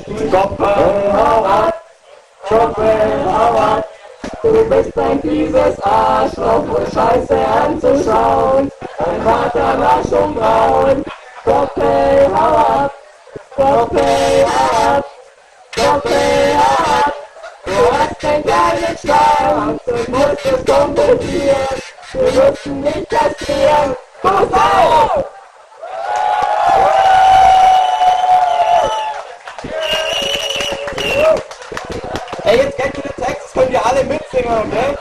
Koppel, hau ab! Koppel, hau ab! Du bist ein fieses Arschloch, wohl scheiße anzuschauen. Dein Vater war schon braun. Koppel, hau ab! Koppel, hau ab! Koppel, hau ab! Du hast kein kleines Schwein, du musst es kompensieren. Wir müssen nicht kastrieren. Pass auf! Ey, jetzt kennt ihr den Text, das könnt ihr alle mitsingen, okay?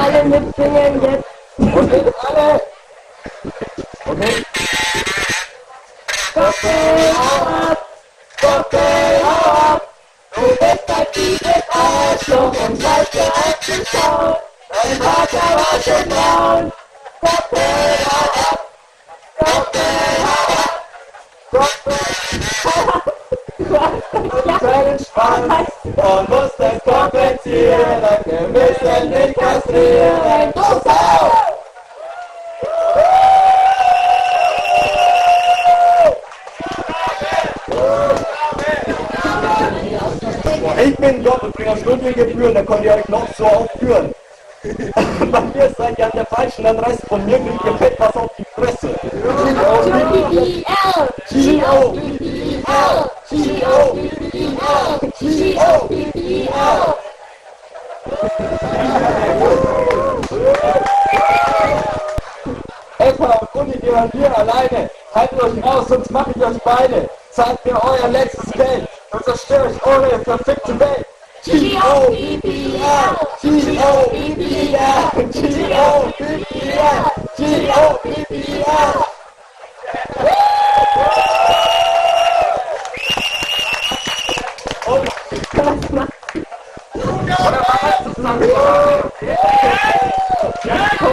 Alle mitsingen jetzt. Okay, alle. Okay. Koppel, hau ab! Koppel, hau ab! Du bist ein fieses Arschloch und scheiße anzuschauen. Dein Vater war schon braun. Koppel, hau ab! Koppel, hau ab! Koppel, hau ab! Du hast einen kleinen Schwanz und musst es kompensieren. Wir müssen dich kastrieren. Los auf! Ich bin Gott und bringe Studiengebühren, dann könnt ihr euch noch so aufführen. Bei mir seid ihr an der falschen Adresse, von mir kriegt ihr fett was auf die Fresse. G-O-B-B-E-L, G-O-B-B-E-L, G-O-B-B-E-L, G-O-B-B-E-L. Eva und Uni gehören hier alleine. Haltet euch raus, sonst mache ich euch beide. Zeigt mir euer letztes Geld und zerstöre ich eure verfickte Welt. G-O-B-B-L, G-O-B-B-L, G-O-B-B-L, G-O-B-B-L.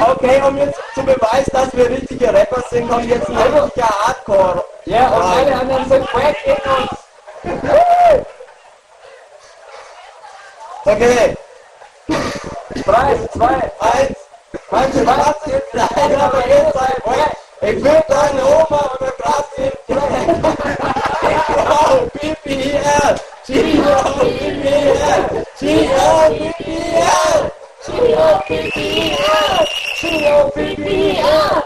Okay, um jetzt zu beweisen, dass wir richtige Rapper sind, kommt jetzt ein richtiger Hardcore. Ja, und alle anderen sind wack in uns. Okay. 3, 2, 1. Manche Spaß jetzt leider, aber ihr seid wack. Ich will deine Oma und der Gras im G-O-B-B-L, G-O-B-B-L, G-O-B-B-L, G-O-B-B-L, G-O-B-B-L.